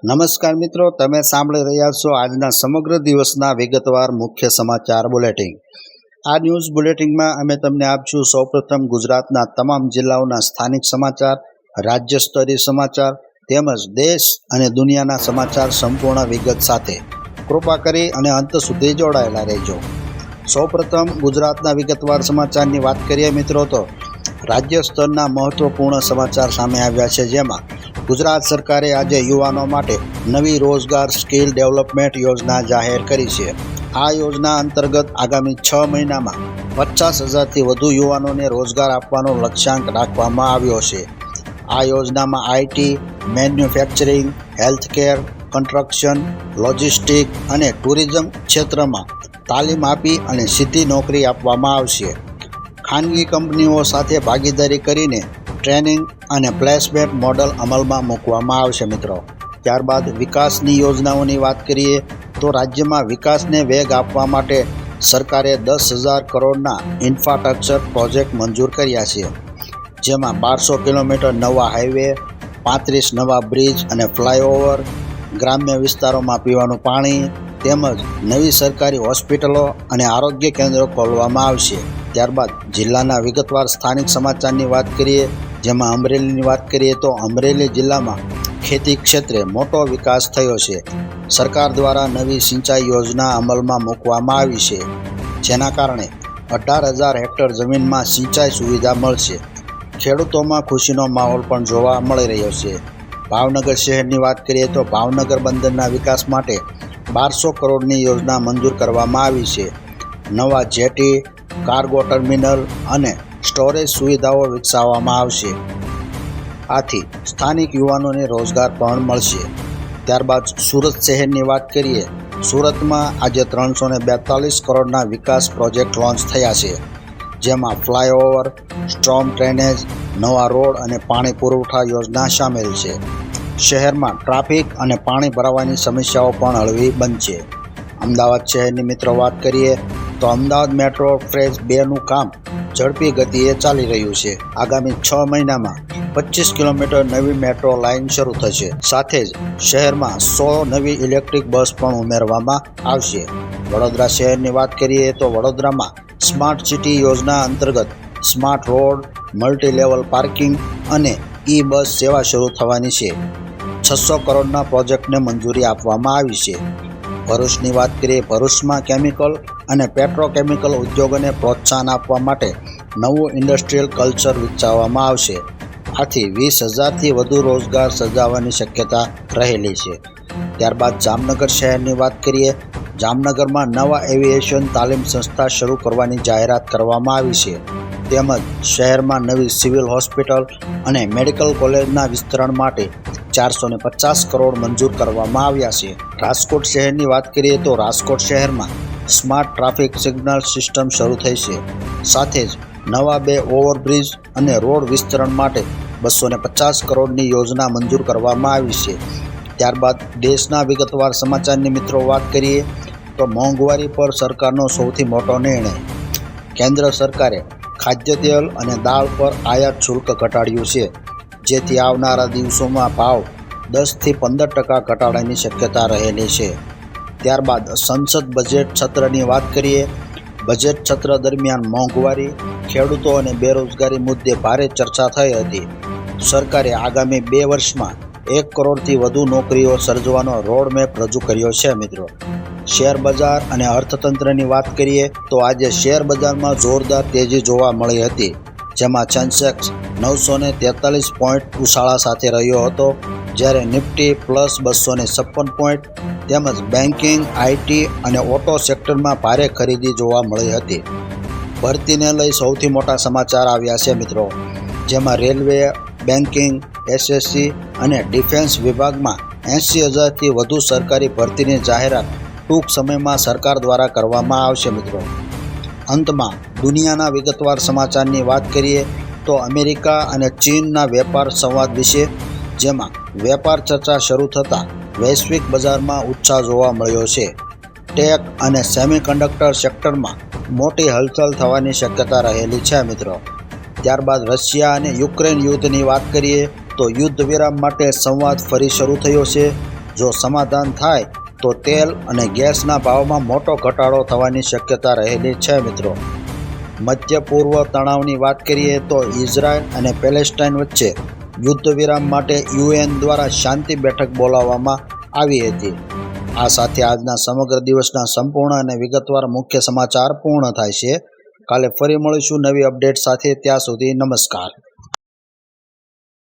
નમસ્કાર મિત્રો, તમે સાંભળી રહ્યા છો આજના સમગ્ર દિવસના વિગતવાર મુખ્ય સમાચાર બુલેટિન. આ ન્યૂઝ બુલેટિનમાં અમે તમને આપશું સૌપ્રથમ ગુજરાતના તમામ જિલ્લાઓના સ્થાનિક સમાચાર, રાજ્ય સ્તરીય સમાચાર તેમજ દેશ અને દુનિયાના સમાચાર સંપૂર્ણ વિગત સાથે. કૃપા કરી અને અંત સુધી જોડાયેલા રહેજો. સૌપ્રથમ ગુજરાતના વિગતવાર સમાચારની વાત કરીએ મિત્રો, તો રાજ્ય સ્તરના મહત્વપૂર્ણ સમાચાર સામે આવ્યા છે, જેમાં ગુજરાત સરકારે આજે યુવાનો માટે નવી રોજગાર સ્કિલ ડેવલપમેન્ટ યોજના જાહેર કરી છે. આ યોજના અંતર્ગત આગામી 6 મહિનામાં 50,000થી વધુ યુવાનોને રોજગાર આપવાનો લક્ષ્યાંક રાખવામાં આવ્યો છે. આ યોજનામાં IT, manufacturing, healthcare, construction, logistic અને ટુરિઝમ ક્ષેત્રમાં તાલીમ આપી અને સીધી નોકરી આપવામાં આવશે. ખાનગી કંપનીઓ સાથે ભાગીદારી કરીને ટ્રેનિંગ અને પ્લેસમેન્ટ મોડલ અમલમાં મૂકવામાં આવશે મિત્રો. ત્યારબાદ વિકાસની યોજનાઓની વાત કરીએ તો રાજ્યમાં વિકાસને વેગ આપવા માટે સરકારે 10,000 કરોડના ઇન્ફ્રાસ્ટ્રક્ચર પ્રોજેક્ટ મંજૂર કર્યા છે, જેમાં 1200 કિલોમીટર નવા હાઈવે, 35 નવા બ્રિજ અને ફ્લાયઓવર, ગ્રામ્ય વિસ્તારોમાં પીવાનું પાણી તેમજ નવી સરકારી હોસ્પિટલો અને આરોગ્ય કેન્દ્રો ખોલવામાં આવશે. ત્યારબાદ જિલ્લાના વિગતવાર સ્થાનિક સમાચારની વાત કરીએ, જેમાં અમરેલીની વાત કરીએ તો અમરેલી જિલ્લામાં ખેતી ક્ષેત્રે મોટો વિકાસ થયો છે. સરકાર દ્વારા નવી સિંચાઈ યોજના અમલમાં મૂકવામાં આવી છે, જેના કારણે 18,000 હેક્ટર જમીનમાં સિંચાઈ સુવિધા મળશે. ખેડૂતોમાં ખુશીનો માહોલ પણ જોવા મળી રહ્યો છે. ભાવનગર શહેરની વાત કરીએ તો ભાવનગર બંદરના વિકાસ માટે 1200 કરોડની યોજના મંજૂર કરવામાં આવી છે. નવા જેટી, કાર્ગો ટર્મિનલ અને સ્ટોરેજ સુવિધાઓ વિકસાવવામાં આવશે. આથી સ્થાનિક યુવાનોને રોજગાર પણ મળશે. ત્યારબાદ સુરત શહેરની વાત કરીએ, સુરતમાં આજે 342 કરોડના વિકાસ પ્રોજેક્ટ લોન્ચ થયા છે, જેમાં ફ્લાયઓવર, સ્ટ્રોમ ડ્રેનેજ, નવા રોડ અને પાણી પુરવઠા યોજના સામેલ છે. શહેરમાં ટ્રાફિક અને પાણી ભરાવાની સમસ્યાઓ પણ હળવી બનશે. અમદાવાદ શહેરની મિત્રો વાત કરીએ તો અમદાવાદ મેટ્રો ફેઝ 2નું કામ ઝડપી ગતિએ ચાલી રહ્યું છે. આગામી 6 મહિનામાં 25 કિલોમીટર નવી મેટ્રો લાઇન શરૂ થશે. સાથે જ શહેરમાં 100 નવી ઇલેક્ટ્રિક બસ પણ ઉમેરવામાં આવશે. વડોદરા શહેરની વાત કરીએ તો વડોદરામાં સ્માર્ટ સિટી યોજના અંતર્ગત smart road, multi level parking અને ઈ બસ સેવા શરૂ થવાની છે. 600 કરોડના પ્રોજેક્ટને મંજૂરી આપવામાં આવી છે. ભરૂચની વાત કરીએ, ભરૂચમાં કેમિકલ અને પેટ્રોકેમિકલ ઉદ્યોગોને પ્રોત્સાહન આપવા માટે નવું ઇન્ડસ્ટ્રીયલ કલ્ચર વિકસાવવામાં આવશે. આથી 20,000થી વધુ રોજગાર સર્જાવાની શક્યતા રહેલી છે. ત્યારબાદ જામનગર શહેરની વાત કરીએ, જામનગરમાં નવા એવિએશન તાલીમ સંસ્થા શરૂ કરવાની જાહેરાત કરવામાં આવી છે. તેમજ શહેરમાં નવી સિવિલ હોસ્પિટલ અને મેડિકલ કોલેજના વિસ્તરણ માટે 450 કરોડ મંજૂર કરવામાં આવ્યા છે. રાજકોટ શહેરની વાત કરીએ તો રાજકોટ શહેરમાં સ્માર્ટ ટ્રાફિક સિગ્નલ સિસ્ટમ શરૂ થઈ છે. સાથે જ નવા 2 ઓવરબ્રિજ અને રોડ વિસ્તરણ માટે 250 કરોડની યોજના મંજૂર કરવામાં આવી છે. ત્યારબાદ દેશના વિગતવાર સમાચારની મિત્રો વાત કરીએ તો મોંઘવારી પર સરકારનો સૌથી મોટો નિર્ણય. કેન્દ્ર સરકારે ખાદ્યતેલ અને દાળ પર આયાત શુલ્ક ઘટાડ્યું છે, જેથી આવનારા દિવસોમાં ભાવ 10થી 15% ઘટાડાની શક્યતા રહેલી છે. ત્યારબાદ સંસદ બજેટ સત્રની વાત કરીએ, બજેટ સત્ર દરમિયાન મોંઘવારી, ખેડૂતો અને બેરોજગારી મુદ્દે ભારે ચર્ચા થઈ હતી. સરકારે આગામી 2 વર્ષમાં 1 કરોડથી વધુ નોકરીઓ સર્જવાનો રોડમેપ રજૂ કર્યો છે મિત્રો. શેર બજાર અને અર્થતંત્રની વાત કરીએ તો આજે શેર બજારમાં જોરદાર તેજી જોવા મળી હતી, જેમાં સેન્સેક્સ 943 પોઈન્ટ ઉછાળા સાથે રહ્યો હતો, જ્યારે નિફ્ટી પ્લસ 256 પોઈન્ટ તેમજ બેન્કિંગ, આઈટી અને ઓટો સેક્ટરમાં ભારે ખરીદી જોવા મળી હતી. ભરતીને લઈ સૌથી મોટા સમાચાર આવ્યા છે મિત્રો, જેમાં રેલવે, બેન્કિંગ, એસએસસી અને ડિફેન્સ વિભાગમાં 80,000થી વધુ સરકારી ભરતીની જાહેરાત ટૂંક સમયમાં સરકાર દ્વારા કરવામાં આવશે મિત્રો. અંતમાં દુનિયાના વિગતવાર સમાચારની વાત કરીએ તો અમેરિકા અને ચીનના વેપાર સંવાદ વિશે, જેમાં વેપાર ચર્ચા શરૂ થતાં વૈશ્વિક બજારમાં ઉત્સાહ જોવા મળ્યો છે. ટેક અને સેમિકન્ડક્ટર સેક્ટરમાં મોટી હલચલ થવાની શક્યતા રહેલી છે મિત્રો. ત્યારબાદ રશિયા અને યુક્રેન યુદ્ધની વાત કરીએ તો યુદ્ધ વિરામ માટે સંવાદ ફરી શરૂ થયો છે. જો સમાધાન થાય તો તેલ અને ગેસના ભાવમાં મોટો ઘટાડો થવાની શક્યતા રહેલી છે મિત્રો. મધ્ય પૂર્વ તણાવની વાત કરીએ તો ઇઝરાયલ અને પેલેસ્ટાઇન વચ્ચે યુદ્ધ વિરામ માટે UN દ્વારા શાંતિ બેઠક બોલાવવામાં આવી હતી. આ સાથે આજના સમગ્ર દિવસના સંપૂર્ણ અને વિગતવાર મુખ્ય સમાચાર પૂર્ણ થાય છે. કાલે ફરી મળીશું નવી અપડેટ સાથે. ત્યાં સુધી નમસ્કાર.